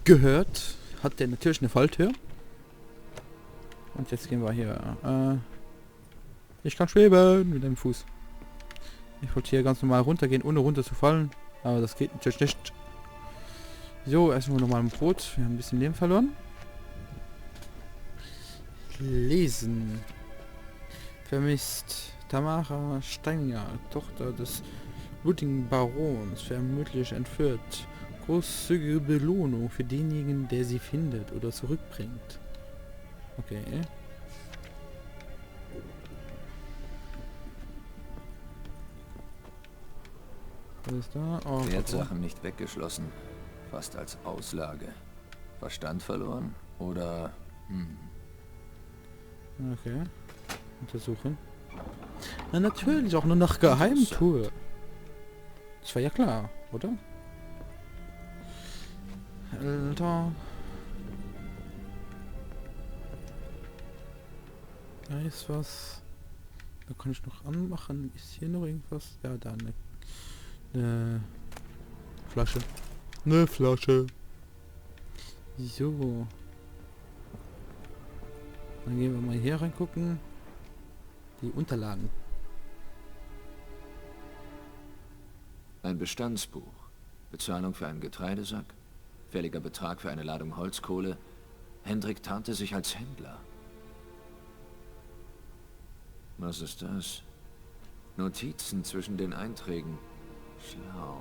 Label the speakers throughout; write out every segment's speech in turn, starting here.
Speaker 1: gehört, hat der natürlich eine Falltür. Und jetzt gehen wir hier. Ich kann schweben mit dem Fuß. Ich wollte hier ganz normal runtergehen, ohne runter zu fallen. Aber das geht natürlich nicht. So, erstmal nochmal ein Brot. Wir haben ein bisschen Leben verloren. Lesen. Vermisst. Tamara Steiner, Tochter des blutigen Barons, vermutlich entführt. Großzügige Belohnung für denjenigen, der sie findet oder zurückbringt. Okay. Was ist da? Oh,
Speaker 2: Wertsachen nicht weggeschlossen. Fast als Auslage. Verstand verloren? Oder...
Speaker 1: Okay. Untersuchen. Na natürlich, auch nur nach Geheimtour. Das war ja klar, oder? Alter. Da ist was. Da kann ich noch anmachen. Ist hier noch irgendwas? Ja, da eine Flasche. Eine Flasche. So. Dann gehen wir mal hier reingucken. Die Unterlagen.
Speaker 2: Ein Bestandsbuch. Bezahlung für einen Getreidesack. Fälliger Betrag für eine Ladung Holzkohle. Hendrik tarnte sich als Händler. Was ist das? Notizen zwischen den Einträgen. Schlau.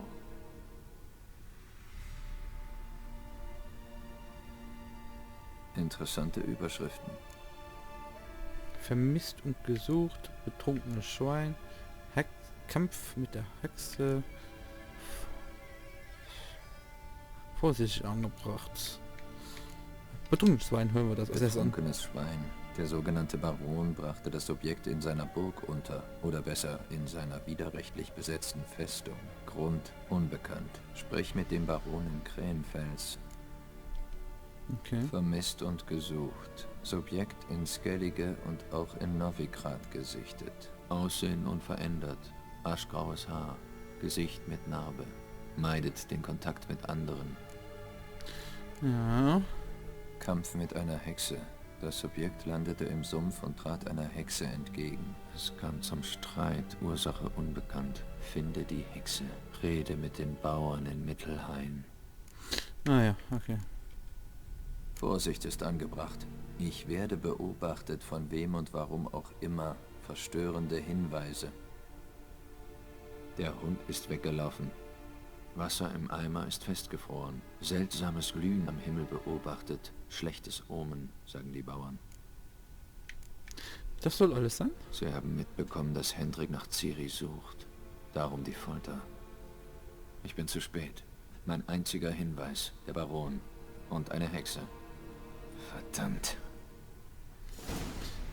Speaker 2: Interessante Überschriften.
Speaker 1: Vermisst und gesucht, betrunkenes Schwein, Kampf mit der Hexe, vorsichtig angebracht. Betrunkenes Schwein, hören wir das als erstes an.
Speaker 2: Betrunkenes Schwein. Der sogenannte Baron brachte das Objekt in seiner Burg unter, oder besser in seiner widerrechtlich besetzten Festung. Grund unbekannt. Sprich mit dem Baron in Krähenfels.
Speaker 1: Okay.
Speaker 2: Vermisst und gesucht. Subjekt in Skellige und auch in Novigrad gesichtet. Aussehen unverändert. Aschgraues Haar. Gesicht mit Narbe. Meidet den Kontakt mit anderen.
Speaker 1: Ja.
Speaker 2: Kampf mit einer Hexe. Das Subjekt landete im Sumpf und trat einer Hexe entgegen. Es kam zum Streit, Ursache unbekannt. Finde die Hexe. Rede mit den Bauern in Mittelhain.
Speaker 1: Ah ja, okay.
Speaker 2: Vorsicht ist angebracht. Ich werde beobachtet, von wem und warum auch immer. Verstörende Hinweise. Der Hund ist weggelaufen. Wasser im Eimer ist festgefroren. Seltsames Glühen am Himmel beobachtet. Schlechtes Omen, sagen die Bauern.
Speaker 1: Das soll alles sein?
Speaker 2: Sie haben mitbekommen, dass Hendrik nach Ciri sucht. Darum die Folter. Ich bin zu spät. Mein einziger Hinweis, der Baron. Und eine Hexe. Verdammt.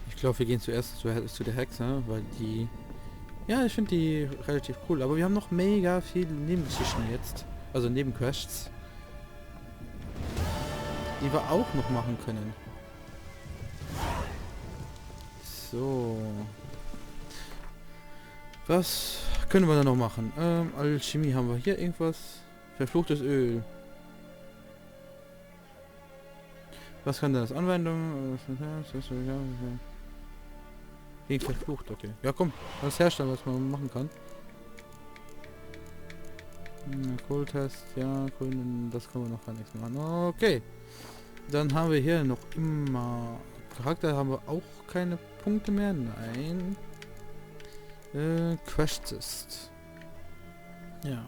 Speaker 1: Ich glaube, wir gehen zuerst zu der Hexe, weil die... Ja, ich finde die relativ cool, aber wir haben noch mega viele Nebengeschichten jetzt. Also Nebenquests. Die wir auch noch machen können. So. Was können wir da noch machen? Alchemie haben wir hier irgendwas. Verfluchtes Öl. Was kann das? Anwendung? Gegen verflucht, okay. Ja komm, das herstellen, was man machen kann. Kohltest, ja, grün, das können wir noch gar nichts machen. Okay. Dann haben wir hier noch immer... Charakter haben wir auch keine Punkte mehr. Nein. Crashtest. Ja.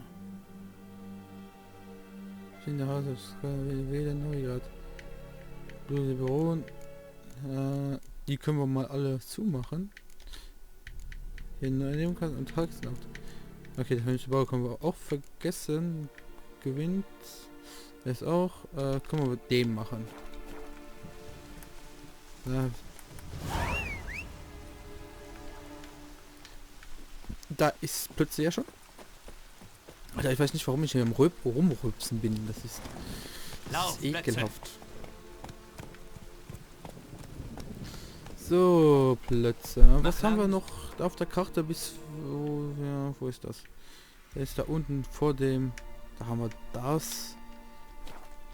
Speaker 1: In der Haus ist weder Novigrad. Bluse Baron. Die können wir mal alle zumachen. Hier nehmen kann und Tagsnacht. Okay, den Bau können wir auch vergessen. Gewinnt. Ist auch. Können wir mit dem machen. Ja. Da ist plötzlich ja schon. Alter, ich weiß nicht, warum ich hier im Rumrübsen bin. Das ist ekelhaft. So, Plätze. Was haben wir noch auf der Karte bis... wo ist das? Der ist da unten vor dem... Da haben wir das.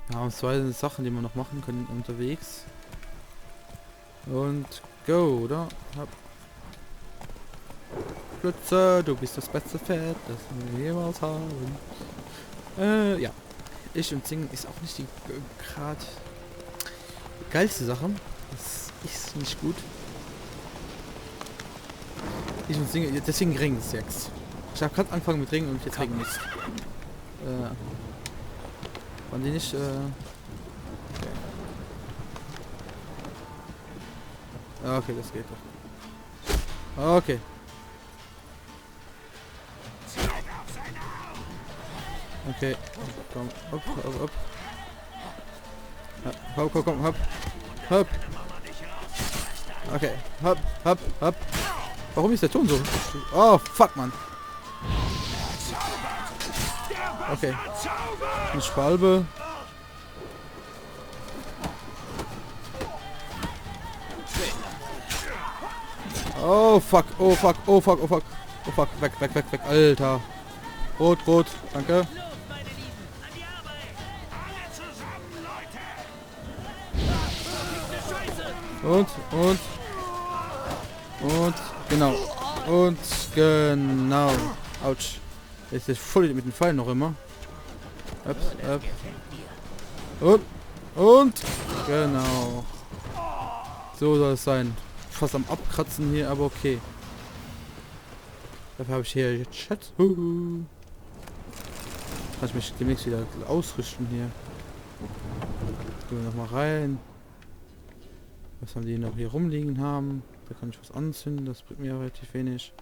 Speaker 1: Wir haben zwei Sachen, die wir noch machen können unterwegs. Und go, oder? Hopp. Blitze, du bist das beste Pferd, das wir jemals haben. Ja. Ich und Singen ist auch nicht die gerade geilste Sache. Das ist nicht gut. Ich und Singen, deswegen regnet es jetzt. Ich habe gerade angefangen mit Regen und jetzt regnet es. Waren die nicht, okay. Okay, das geht doch. Okay. Okay, komm, hopp, hopp, hopp. Hopp, komm, komm, hopp. Hopp. Okay, hopp, hopp, hopp. Warum ist der Ton so? Oh, fuck, Mann. Okay. Eine Schwalbe. Oh, fuck, oh, fuck, oh, fuck, oh, fuck. Oh, fuck, weg, weg, weg, weg, Alter. Rot, rot, danke. Und, genau. Und, genau. Autsch. Jetzt ist voll mit dem Pfeil noch immer. Ups, und, genau. So soll es sein. Fast am Abkratzen hier, aber okay. Dafür habe ich hier jetzt Chat. Kann ich mich demnächst wieder ausrüsten hier. Gehen wir noch mal rein. Was haben die noch hier rumliegen haben? Da kann ich was anzünden, das bringt mir relativ wenig.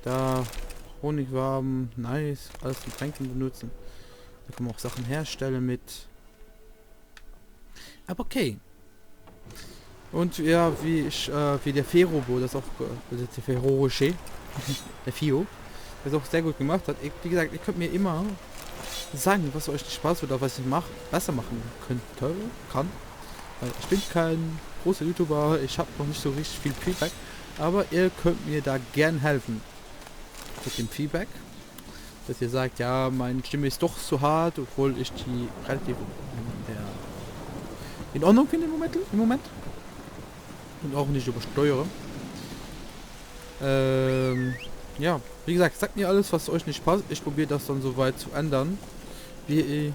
Speaker 1: Da Honigwaben, nice, alles zum Tränken benutzen. Da kann man auch Sachen herstellen mit. Aber okay. Und ja, wie der Ferobo, das auch, der Ferroche, der Fio, das auch sehr gut gemacht hat. Wie gesagt, ihr könnt mir immer sagen, was euch nicht Spaß wird, oder was ich besser machen kann. Weil ich bin kein großer YouTuber, ich habe noch nicht so richtig viel Feedback, aber ihr könnt mir da gern helfen. Mit dem Feedback, dass ihr sagt, ja, meine Stimme ist doch zu hart, obwohl ich die relativ in Ordnung finde im Moment. Und auch nicht übersteuere. Ja, wie gesagt, sagt mir alles, was euch nicht passt. Ich probiere das dann soweit zu ändern. Ich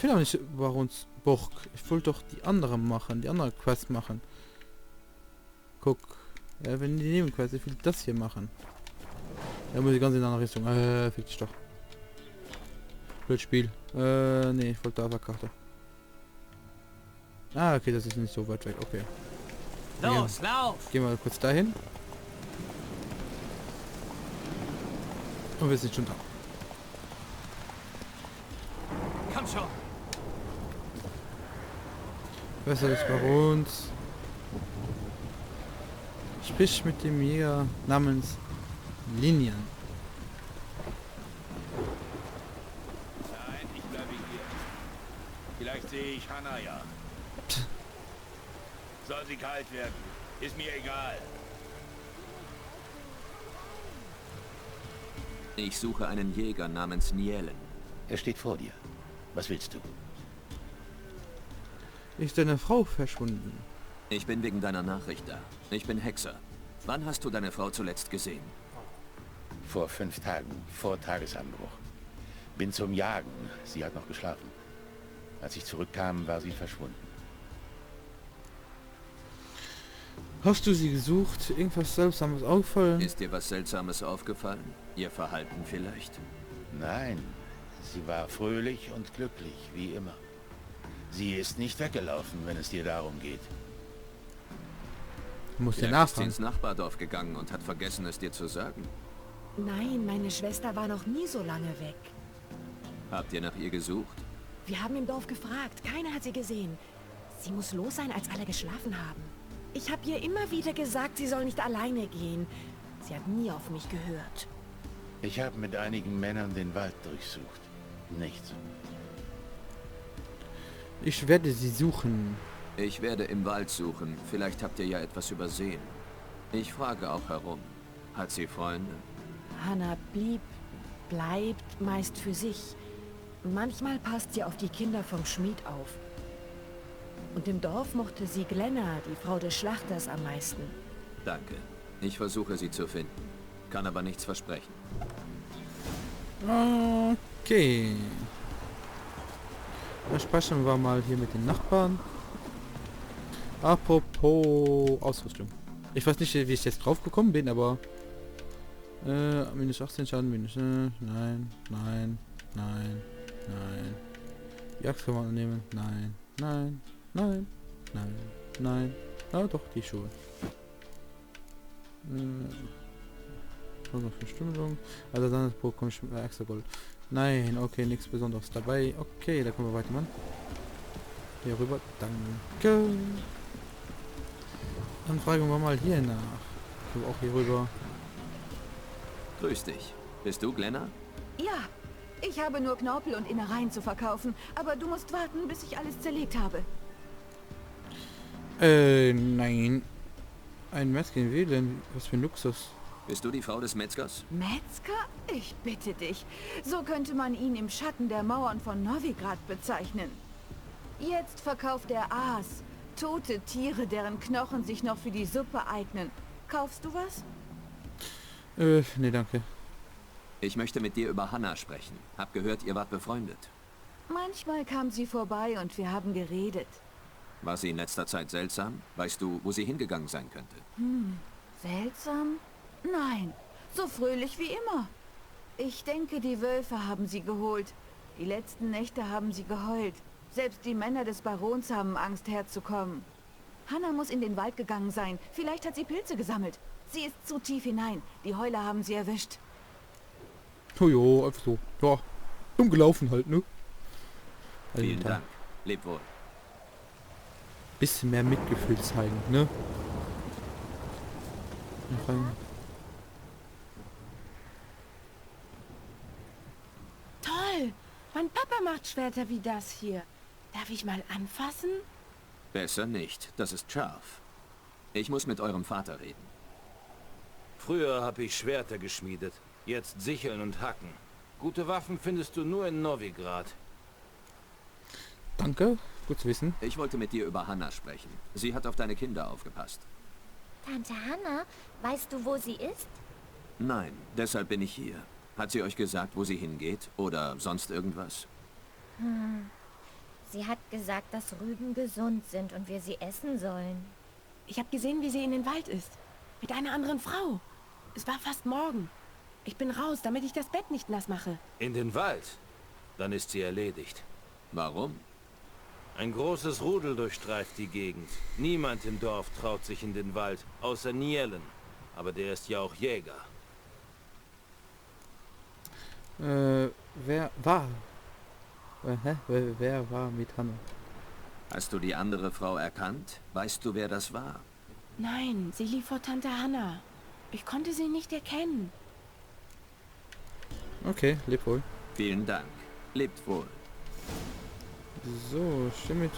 Speaker 1: will auch nicht über uns Burg. Ich will doch die anderen machen, die andere Quest machen. Guck. Ja, wenn die Nebenquest, ich will das hier machen. Da muss ich ganz in eine andere Richtung. Fick dich doch. Blöd Spiel. Nee, ich wollte da Karte. Ah, okay, das ist nicht so weit weg. Okay.
Speaker 3: Los, lauf!
Speaker 1: Gehen wir kurz dahin. Und wir sind schon da.
Speaker 3: Komm schon!
Speaker 1: Besser des Barons. Sprich mit dem Jäger namens Linien.
Speaker 4: Nein, ich bleibe hier. Vielleicht sehe ich Hannah ja. Soll sie kalt werden. Ist mir egal.
Speaker 2: Ich suche einen Jäger namens Nielen.
Speaker 4: Er steht vor dir. Was willst du?
Speaker 1: Ist deine Frau verschwunden?
Speaker 2: Ich bin wegen deiner Nachricht da. Ich bin Hexer. Wann hast du deine Frau zuletzt gesehen?
Speaker 4: Vor 5 Tagen, vor Tagesanbruch. Bin zum Jagen. Sie hat noch geschlafen. Als ich zurückkam, war sie verschwunden.
Speaker 1: Hast du sie gesucht? Irgendwas Seltsames auffallen?
Speaker 2: Ist dir was Seltsames aufgefallen? Ihr Verhalten vielleicht?
Speaker 4: Nein, sie war fröhlich und glücklich, wie immer. Sie ist nicht weggelaufen, wenn es dir darum geht.
Speaker 1: Muss ja
Speaker 2: Vielleicht ist sie
Speaker 1: nachfragen.
Speaker 2: ins Nachbardorf gegangen und hat vergessen, es dir zu sagen.
Speaker 5: Nein, meine Schwester war noch nie so lange weg.
Speaker 2: Habt ihr nach ihr gesucht?
Speaker 5: Wir haben im Dorf gefragt, keiner hat sie gesehen. Sie muss los sein, als alle geschlafen haben. Ich habe ihr immer wieder gesagt, sie soll nicht alleine gehen. Sie hat nie auf mich gehört.
Speaker 4: Ich habe mit einigen Männern den Wald durchsucht. Nichts.
Speaker 1: Ich werde sie suchen.
Speaker 2: Ich werde im Wald suchen. Vielleicht habt ihr ja etwas übersehen. Ich frage auch herum. Hat sie Freunde?
Speaker 5: Hannah bleibt meist für sich. Manchmal passt sie auf die Kinder vom Schmied auf. Und im Dorf mochte sie Glenna, die Frau des Schlachters, am meisten.
Speaker 2: Danke. Ich versuche sie zu finden. Kann aber nichts versprechen.
Speaker 1: Okay. Dann sprechen wir mal hier mit den Nachbarn. Apropos Ausrüstung. Ich weiß nicht, wie ich jetzt drauf gekommen bin, aber... minus 18 Schaden, minus... nein. Die Axt kann man annehmen. Nein. Ah, doch, die Schuhe. Verstümmelung. Also dann bekomme ich extra Gold. Nein, okay, nichts Besonderes dabei. Okay, da können wir weitermachen. Hier rüber. Danke. Dann fragen wir mal hier nach. Ich will auch hier rüber.
Speaker 2: Grüß dich. Bist du Glenna?
Speaker 6: Ja, ich habe nur Knorpel und Innereien zu verkaufen, aber du musst warten, bis ich alles zerlegt habe.
Speaker 1: Nein. Ein Metzger wählen. Was für ein Luxus.
Speaker 2: Bist du die Frau des Metzgers?
Speaker 6: Metzger? Ich bitte dich. So könnte man ihn im Schatten der Mauern von Novigrad bezeichnen. Jetzt verkauft er Aas. Tote Tiere, deren Knochen sich noch für die Suppe eignen. Kaufst du was?
Speaker 1: Nee, danke.
Speaker 2: Ich möchte mit dir über Hannah sprechen. Hab gehört, ihr wart befreundet.
Speaker 6: Manchmal kam sie vorbei und wir haben geredet.
Speaker 2: War sie in letzter Zeit seltsam? Weißt du, wo sie hingegangen sein könnte?
Speaker 6: Seltsam? Nein, so fröhlich wie immer. Ich denke, die Wölfe haben sie geholt. Die letzten Nächte haben sie geheult. Selbst die Männer des Barons haben Angst, herzukommen. Hannah muss in den Wald gegangen sein. Vielleicht hat sie Pilze gesammelt. Sie ist zu tief hinein. Die Heuler haben sie erwischt.
Speaker 1: Oh jo, einfach so. Ja, dumm gelaufen halt, ne?
Speaker 2: Vielen Dank. Leb wohl.
Speaker 1: Bisschen mehr Mitgefühl zeigen, ne?
Speaker 5: Toll! Mein Papa macht Schwerter wie das hier. Darf ich mal anfassen?
Speaker 2: Besser nicht. Das ist scharf. Ich muss mit eurem Vater reden.
Speaker 7: Früher habe ich Schwerter geschmiedet. Jetzt Sicheln und Hacken. Gute Waffen findest du nur in Novigrad.
Speaker 1: Danke, gut zu wissen.
Speaker 2: Ich wollte mit dir über Hannah sprechen. Sie hat auf deine Kinder aufgepasst.
Speaker 8: Tante Hannah, weißt du, wo sie ist?
Speaker 2: Nein, deshalb bin ich hier. Hat sie euch gesagt, wo sie hingeht? Oder sonst irgendwas?
Speaker 8: Sie hat gesagt, dass Rüben gesund sind und wir sie essen sollen.
Speaker 5: Ich habe gesehen, wie sie in den Wald ist. Mit einer anderen Frau. Es war fast morgen. Ich bin raus, damit ich das Bett nicht nass mache.
Speaker 7: In den Wald? Dann ist sie erledigt.
Speaker 2: Warum?
Speaker 7: Ein großes Rudel durchstreift die Gegend. Niemand im Dorf traut sich in den Wald, außer Nielen. Aber der ist ja auch Jäger.
Speaker 1: Wer war? Wer war mit Hannah?
Speaker 2: Hast du die andere Frau erkannt? Weißt du, wer das war?
Speaker 5: Nein, sie lief vor Tante Hannah. Ich konnte sie nicht erkennen.
Speaker 1: Okay, leb wohl.
Speaker 2: Vielen Dank. Lebt wohl.
Speaker 1: So, stimme ich.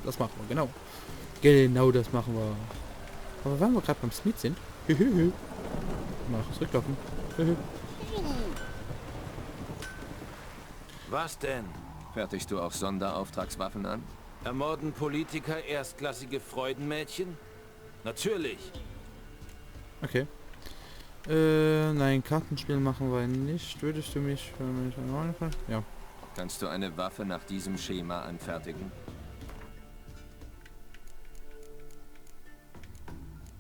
Speaker 1: Das machen wir, genau. Genau, das machen wir. Aber wenn wir gerade beim Smith sind. Mal zurücklaufen.
Speaker 7: Was denn?
Speaker 2: Fertigst du auch Sonderauftragswaffen an?
Speaker 7: Ermorden Politiker erstklassige Freudenmädchen? Natürlich.
Speaker 1: Okay. Nein, Kartenspiel machen wir nicht. Würdest du mich für mich... Ja.
Speaker 2: Kannst du eine Waffe nach diesem Schema anfertigen?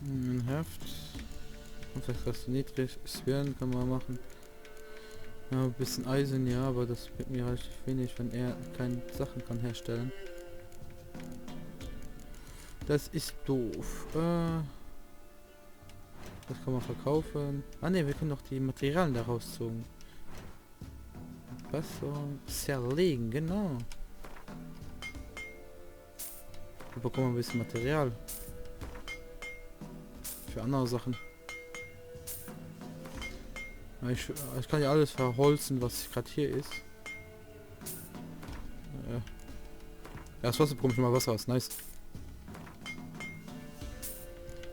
Speaker 1: Ein Heft. Und vielleicht was niedrig. Sphären kann man machen. Ja, ein bisschen Eisen, ja, aber das bringt mir relativ wenig, wenn er keine Sachen kann herstellen. Das ist doof. Das kann man verkaufen. Ah ne, wir können doch die Materialien daraus zogen. Was so? Zerlegen, genau. Da bekommen wir ein bisschen Material. Für andere Sachen. Ich kann ja alles verholzen, was gerade hier ist. Ja, das Wasser bekomme ich mal Wasser aus. Nice.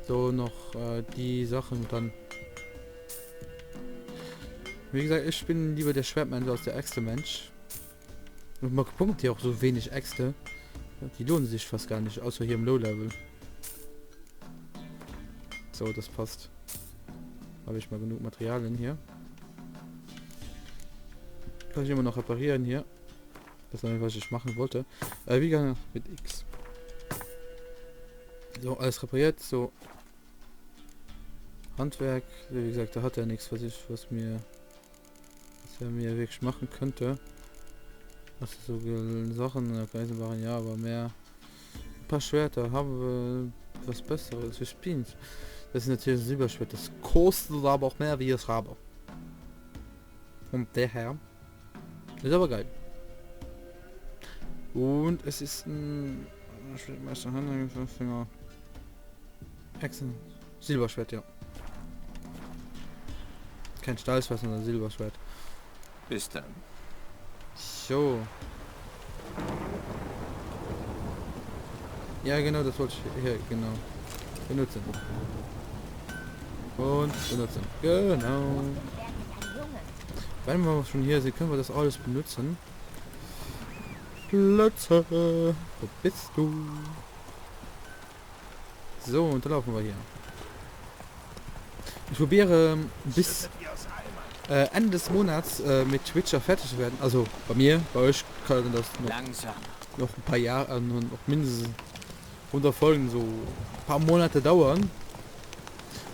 Speaker 1: So, noch die Sachen und dann Wie gesagt, ich bin lieber der Schwertmensch als der Äxte-Mensch. Und man bekommt hier auch so wenig Äxte. Die lohnen sich fast gar nicht, außer hier im Low-Level. So, das passt. Habe ich mal genug Materialien hier. Kann ich immer noch reparieren hier. Das ist was ich machen wollte. Wie gerne mit X. So, alles repariert. So. Handwerk. Wie gesagt, da hat er nichts, was er mir wirklich machen könnte. Was so Sachen, Geiselwaren, ja, aber mehr. Ein paar Schwerter haben wir was Besseres. Wir spielen. Das ist natürlich ein Silberschwert. Das kostet aber auch mehr wie es habe. Und der Herr. Ist aber geil. Und es ist ein Schwertmeister Handfinger. Hexen. Silberschwert, ja. Kein Stahlschwert, sondern Silberschwert.
Speaker 2: Bis dann.
Speaker 1: So. Ja genau, das wollte ich hier genau benutzen. Und benutzen. Genau. Wenn wir schon hier sind, können wir das alles benutzen. Plötze. Wo bist du? So, und da laufen wir hier. Ich probiere bis Ende des Monats mit Witcher fertig zu werden. Also bei mir, bei euch kann das noch ein paar Jahre, noch mindestens 100 Folgen, so ein paar Monate dauern.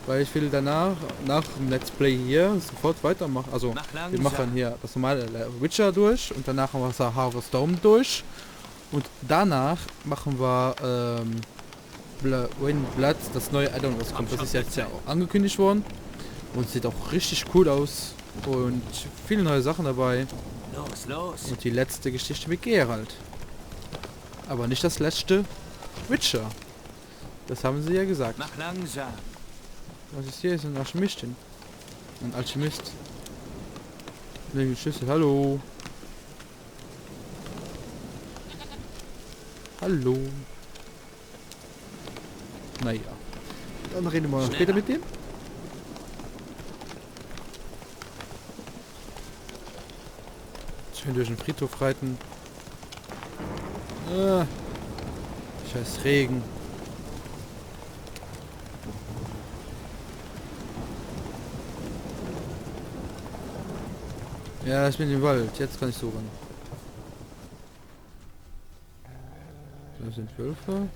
Speaker 1: Weil ich will danach, nach dem Let's Play hier, sofort weitermachen. Also wir machen hier das normale Witcher durch und danach machen wir Harvest Dome durch. Und danach machen wir Wind Blood, das neue Add-on, was kommt. Das ist jetzt ja auch angekündigt worden. Und sieht auch richtig cool aus. Und viele neue Sachen dabei.
Speaker 3: Los, los.
Speaker 1: Und die letzte Geschichte mit Geralt. Aber nicht das letzte Witcher. Das haben sie ja gesagt.
Speaker 3: Mach langsam.
Speaker 1: Was ist hier? Ist ein Alchemistin. Ein Alchemist. Welche Schüssel? Hallo. Hallo. Naja. Dann reden wir später mit dem. Schön durch den Friedhof reiten. Scheiß Regen. Ja, ich bin im Wald. Jetzt kann ich suchen. Da sind Wölfe.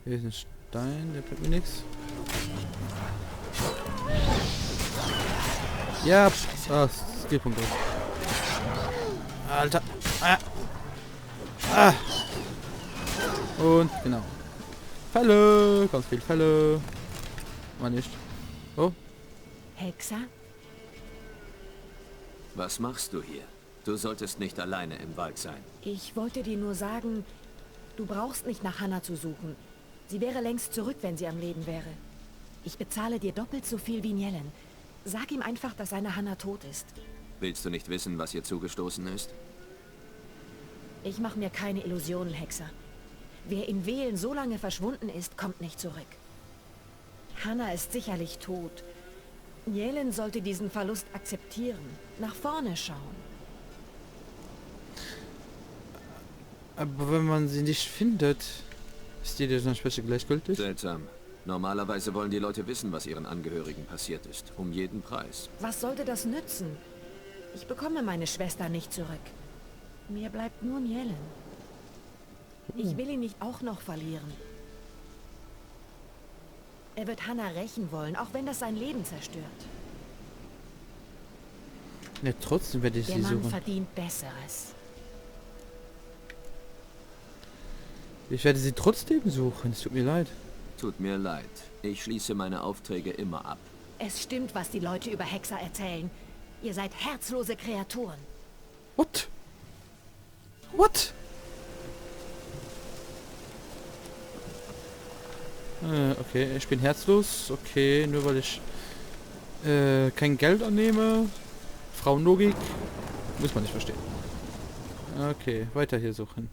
Speaker 1: Hier ist ein Stein, der bringt mir nichts. Ja, Skillpunkt. Alter. Und genau. Fälle, ganz viel Fälle. War nicht. Oh.
Speaker 5: Hexer?
Speaker 2: Was machst du hier? Du solltest nicht alleine im Wald sein.
Speaker 5: Ich wollte dir nur sagen, du brauchst nicht nach Hannah zu suchen. Sie wäre längst zurück, wenn sie am Leben wäre. Ich bezahle dir doppelt so viel wie Nielen. Sag ihm einfach, dass seine Hannah tot ist.
Speaker 2: Willst du nicht wissen, was ihr zugestoßen ist?
Speaker 5: Ich mache mir keine Illusionen, Hexer. Wer in Velen so lange verschwunden ist, kommt nicht zurück. Hannah ist sicherlich tot. Nielen sollte diesen Verlust akzeptieren. Nach vorne schauen.
Speaker 1: Aber wenn man sie nicht findet, ist die dann später gleichgültig?
Speaker 2: Seltsam. Normalerweise wollen die Leute wissen, was ihren Angehörigen passiert ist. Um jeden Preis.
Speaker 5: Was sollte das nützen? Ich bekomme meine Schwester nicht zurück. Mir bleibt nur Nielen. Ich will ihn nicht auch noch verlieren. Er wird Hannah rächen wollen, auch wenn das sein Leben zerstört.
Speaker 1: Ne, trotzdem werde ich
Speaker 5: Der
Speaker 1: sie
Speaker 5: Mann
Speaker 1: suchen.
Speaker 5: verdient Besseres.
Speaker 1: Ich werde sie trotzdem suchen, es tut mir leid.
Speaker 2: Tut mir leid. Ich schließe meine Aufträge immer ab.
Speaker 5: Es stimmt, was die Leute über Hexer erzählen. Ihr seid herzlose Kreaturen.
Speaker 1: What? What? Okay, ich bin herzlos. Okay, nur weil ich kein Geld annehme. Frauenlogik. Muss man nicht verstehen. Okay, weiter hier suchen.